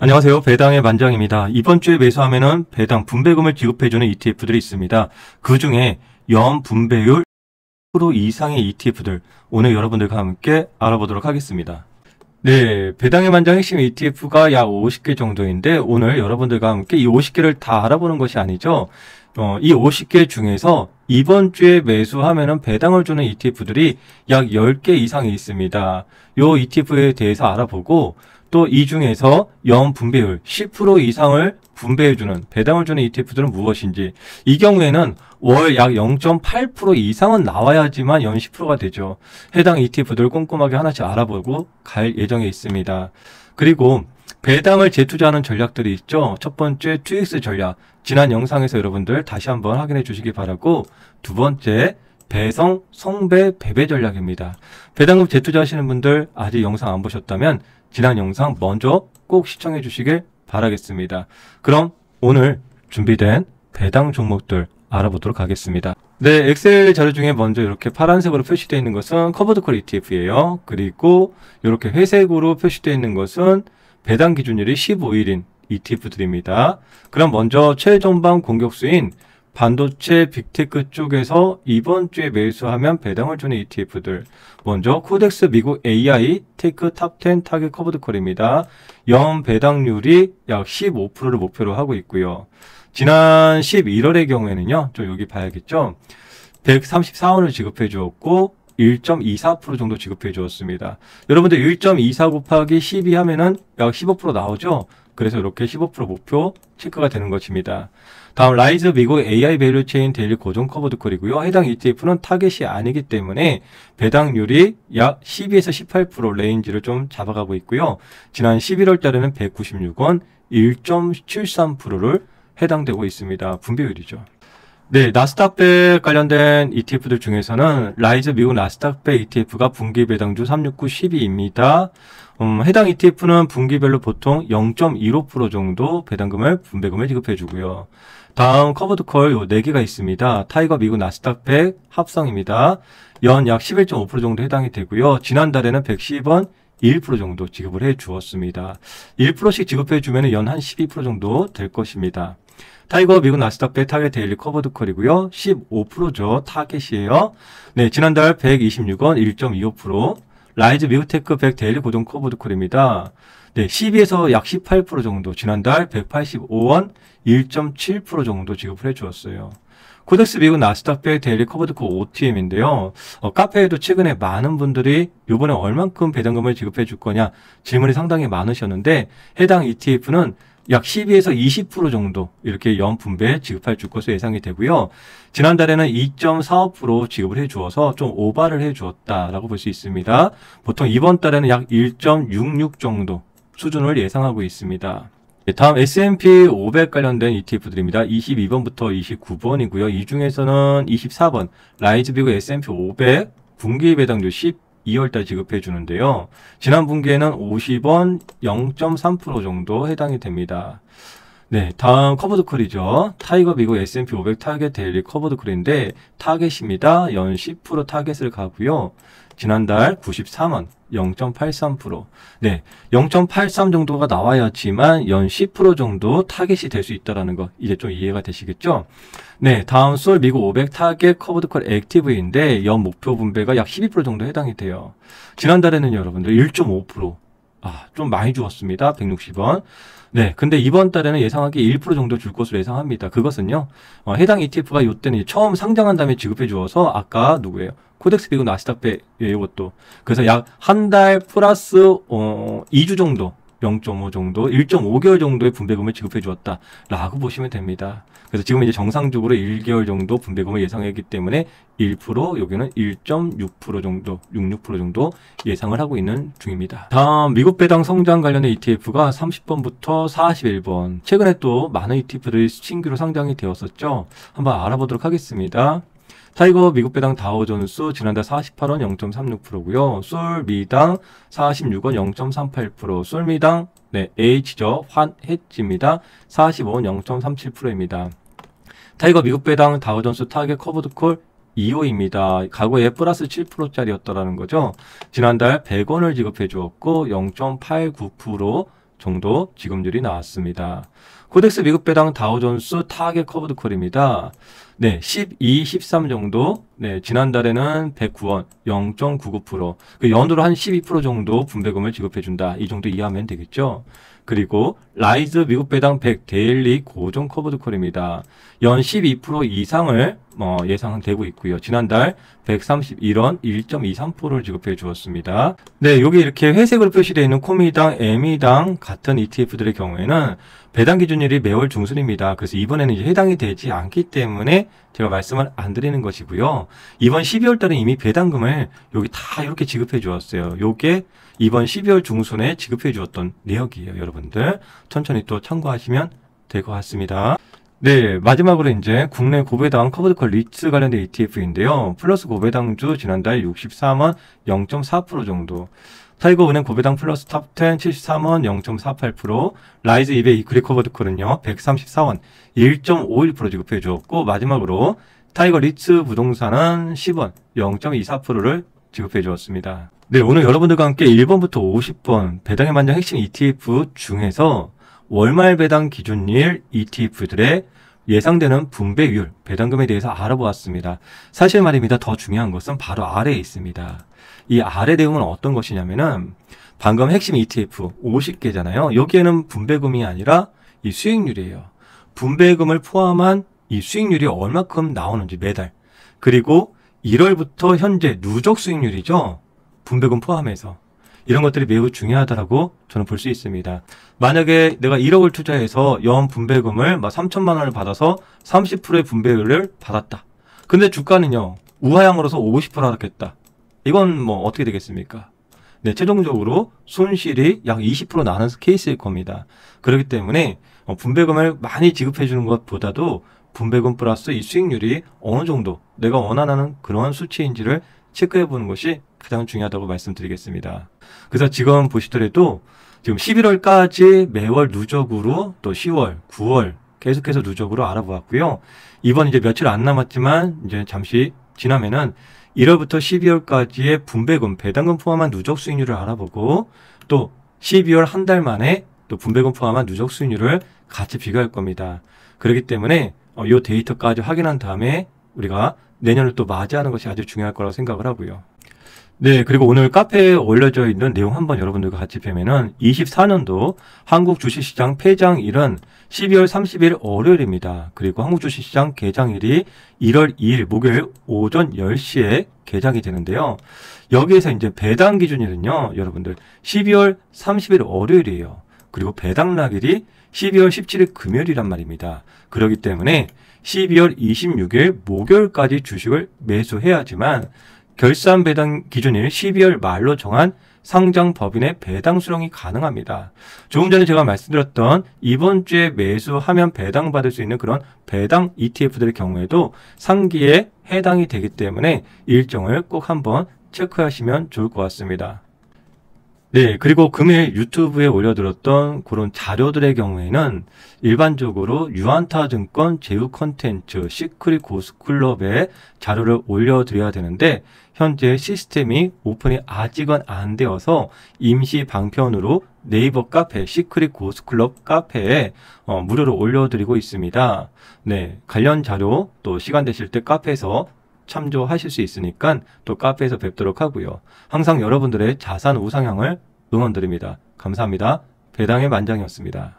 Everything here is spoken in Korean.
안녕하세요. 배당의 만장입니다. 이번 주에 매수하면은 배당 분배금을 지급해주는 ETF들이 있습니다. 그 중에 연 분배율 10% 이상의 ETF들 오늘 여러분들과 함께 알아보도록 하겠습니다. 네, 배당의 만장 핵심 ETF가 약 50개 정도인데 오늘 여러분들과 함께 이 50개를 다 알아보는 것이 아니죠. 이 50개 중에서 이번 주에 매수하면은 배당을 주는 ETF들이 약 10개 이상이 있습니다. 요 ETF에 대해서 알아보고 또 이 중에서 연 분배율 10% 이상을 분배해주는 배당을 주는 ETF들은 무엇인지, 이 경우에는 월 약 0.8% 이상은 나와야지만 연 10%가 되죠. 해당 ETF들 꼼꼼하게 하나씩 알아보고 갈 예정에 있습니다. 그리고 배당을 재투자하는 전략들이 있죠. 첫 번째 TX 전략, 지난 영상에서 여러분들 다시 한번 확인해 주시기 바라고, 두 번째 배성, 성배, 배배 전략입니다. 배당금 재투자하시는 분들 아직 영상 안 보셨다면 지난 영상 먼저 꼭 시청해 주시길 바라겠습니다. 그럼 오늘 준비된 배당 종목들 알아보도록 하겠습니다. 네, 엑셀 자료 중에 먼저 이렇게 파란색으로 표시되어 있는 것은 커버드콜 ETF예요. 그리고 이렇게 회색으로 표시되어 있는 것은 배당 기준일이 15일인 ETF들입니다. 그럼 먼저 최전방 공격수인 반도체 빅테크 쪽에서 이번 주에 매수하면 배당을 주는 ETF들, 먼저 코덱스 미국 AI 테크 탑10 타겟 커버드콜입니다. 연 배당률이 약 15%를 목표로 하고 있고요. 지난 11월의 경우에는요, 좀 여기 봐야겠죠. 134원을 지급해 주었고 1.24% 정도 지급해 주었습니다. 여러분들 1.24 곱하기 12 하면은 약 15% 나오죠. 그래서 이렇게 15% 목표 체크가 되는 것입니다. 다음 라이즈 미국 AI 밸류체인 데일리 고정 커버드콜이고요. 해당 ETF는 타겟이 아니기 때문에 배당률이 약 12에서 18% 레인지를 좀 잡아가고 있고요. 지난 11월 달에는 196원 1.73%를 해당되고 있습니다. 분배율이죠. 네, 나스닥백 관련된 ETF들 중에서는 라이즈 미국 나스닥백 ETF가 분기 배당주 369 12입니다. 해당 ETF는 분기별로 보통 0.15% 정도 배당금을 분배금을 지급해 주고요. 다음 커버드콜 요 4개가 있습니다. 타이거 미국 나스닥백 합성입니다. 연 약 11.5% 정도 해당이 되고요. 지난달에는 110원 1% 정도 지급을 해 주었습니다. 1%씩 지급해 주면 연 한 12% 정도 될 것입니다. 타이거 미국 나스닥백 타겟 데일리 커버드콜이고요. 15%죠. 타겟이에요. 네, 지난달 126원 1.25%. 라이즈 미국 테크 100 데일리 고정 커버드콜입니다. 네, 12에서 약 18% 정도, 지난달 185원 1.7% 정도 지급을 해 주었어요. 코덱스 미국 나스닥백 데일리 커버드콜 OTM인데요. 카페에도 최근에 많은 분들이 이번에 얼만큼 배당금을 지급해 줄 거냐 질문이 상당히 많으셨는데, 해당 ETF는 약 12에서 20% 정도 이렇게 연분배 지급할 줄 것으로 예상이 되고요. 지난달에는 2.45% 지급을 해 주어서 좀 오바를 해 주었다라고 볼 수 있습니다. 보통 이번 달에는 약 1.66 정도 수준을 예상하고 있습니다. 다음 S&P 500 관련된 ETF들입니다. 22번부터 29번이고요. 이 중에서는 24번 라이즈 미국 S&P 500 분기 배당률 12월달 지급해 주는데요. 지난 분기에는 50원 0.3% 정도 해당이 됩니다. 네, 다음 커버드콜이죠. 타이거 미국 S&P 500 타겟 데일리 커버드콜인데 타겟입니다. 연 10% 타겟을 가고요. 지난달 93원 0.83%. 네, 0.83 정도가 나와야지만 연 10% 정도 타겟이 될 수 있다는 거 이제 좀 이해가 되시겠죠? 네, 다음 솔 미국 500 타겟 커버드콜 액티브인데 연 목표 분배가 약 12% 정도 해당이 돼요. 지난달에는 여러분들 1.5%. 좀 많이 주었습니다. 160원. 네, 근데 이번 달에는 예상하기 1% 정도 줄 것으로 예상합니다. 그것은요, 해당 ETF가 이때는 처음 상장한 다음에 지급해 주어서 아까 누구예요? 코덱스 미국 나스닥백 이것도. 그래서 약 한 달 플러스 2주 정도, 0.5 정도, 1.5개월 정도의 분배금을 지급해 주었다라고 보시면 됩니다. 그래서 지금 이제 정상적으로 1개월 정도 분배금을 예상했기 때문에 1%, 여기는 1.6% 정도, 66% 정도 예상을 하고 있는 중입니다. 다음 미국 배당 성장 관련된 ETF가 30번부터 41번. 최근에 또 많은 ETF들이 신규로 상장이 되었었죠. 한번 알아보도록 하겠습니다. 타이거 미국 배당 다우존스 지난달 48원 0.36%고요. 솔 미당 46원 0.38%. 솔 미당 H죠. 환 해지입니다. 45원 0.37%입니다. 타이거 미국 배당 다우존스 타겟 커버드콜 2호입니다. 과거에 플러스 7%짜리였다라는 거죠. 지난달 100원을 지급해 주었고 0.89% 정도 지급률이 나왔습니다. 코덱스 미국 배당 다우존스 타겟 커브드 콜입니다. 네, 12, 13 정도. 네, 지난달에는 109원, 0.99%. 연으로 한 12% 정도 분배금을 지급해준다. 이 정도 이해하면 되겠죠. 그리고 라이즈 미국 배당 100 데일리 고정 커브드 콜입니다. 연 12% 이상을 예상되고 있고요. 지난달 131원 1.23%를 지급해 주었습니다. 네, 여기 이렇게 회색으로 표시되어 있는 코미당, 에미당 같은 ETF들의 경우에는 배당 기준일이 매월 중순입니다. 그래서 이번에는 이제 해당이 되지 않기 때문에 제가 말씀을 안 드리는 것이고요. 이번 12월 달에 이미 배당금을 여기 다 이렇게 지급해 주었어요. 요게 이번 12월 중순에 지급해 주었던 내역이에요. 여러분들 천천히 또 참고하시면 될 것 같습니다. 네, 마지막으로 이제 국내 고배당 커브드콜 리츠 관련된 ETF인데요. 플러스 고배당주 지난달 63원 0.4% 정도. 타이거은행 고배당 플러스 탑10 73원 0.48%, 라이즈 200 이크리 커버드콜은요 134원 1.51% 지급해 주었고, 마지막으로 타이거 리츠 부동산은 10원 0.24%를 지급해 주었습니다. 네, 오늘 여러분들과 함께 1번부터 50번 배당의 만장 핵심 ETF 중에서 월말 배당 기준일 ETF들의 예상되는 분배율, 배당금에 대해서 알아보았습니다. 사실 말입니다. 더 중요한 것은 바로 아래에 있습니다. 이 아래 내용은 어떤 것이냐면은 방금 핵심 ETF 50개잖아요. 여기에는 분배금이 아니라 이 수익률이에요. 분배금을 포함한 이 수익률이 얼마큼 나오는지 매달. 그리고 1월부터 현재 누적 수익률이죠. 분배금 포함해서. 이런 것들이 매우 중요하다고 저는 볼 수 있습니다. 만약에 내가 1억을 투자해서 연 분배금을 3천만 원을 받아서 30%의 분배율을 받았다. 근데 주가는요, 우하향으로서 50% 하락했다. 이건 어떻게 되겠습니까? 네, 최종적으로 손실이 약 20% 나는 케이스일 겁니다. 그렇기 때문에 분배금을 많이 지급해 주는 것보다도 분배금 플러스 이 수익률이 어느 정도 내가 원하는 그런 수치인지를 체크해 보는 것이 가장 중요하다고 말씀드리겠습니다. 그래서 지금 보시더라도 지금 11월까지 매월 누적으로 또 10월, 9월 계속해서 누적으로 알아보았고요. 이번 이제 며칠 안 남았지만 이제 잠시 지나면은 1월부터 12월까지의 분배금, 배당금 포함한 누적 수익률을 알아보고 또 12월 한 달 만에 또 분배금 포함한 누적 수익률을 같이 비교할 겁니다. 그렇기 때문에 이 데이터까지 확인한 다음에 우리가 내년을 또 맞이하는 것이 아주 중요할 거라고 생각을 하고요. 네, 그리고 오늘 카페에 올려져 있는 내용 한번 여러분들과 같이 보면은 24년도 한국 주식시장 폐장일은 12월 30일 월요일입니다. 그리고 한국 주식시장 개장일이 1월 2일 목요일 오전 10시에 개장이 되는데요. 여기에서 이제 배당 기준일은요, 여러분들 12월 30일 월요일이에요. 그리고 배당락일이 12월 17일 금요일이란 말입니다. 그렇기 때문에 12월 26일 목요일까지 주식을 매수해야지만 결산 배당 기준일 12월 말로 정한 상장 법인의 배당 수령이 가능합니다. 조금 전에 제가 말씀드렸던 이번 주에 매수하면 배당 받을 수 있는 그런 배당 ETF들의 경우에도 상기에 해당이 되기 때문에 일정을 꼭 한번 체크하시면 좋을 것 같습니다. 네, 그리고 금일 유튜브에 올려드렸던 그런 자료들의 경우에는 일반적으로 유안타증권 제휴 컨텐츠 시크릿 고스클럽에 자료를 올려드려야 되는데 현재 시스템이 오픈이 아직은 안 되어서 임시 방편으로 네이버 카페 시크릿 고스클럽 카페에 무료로 올려드리고 있습니다. 네, 관련 자료 또 시간 되실 때 카페에서 참조하실 수 있으니까 또 카페에서 뵙도록 하고요. 항상 여러분들의 자산 우상향을 응원드립니다. 감사합니다. 배당의 만장이었습니다.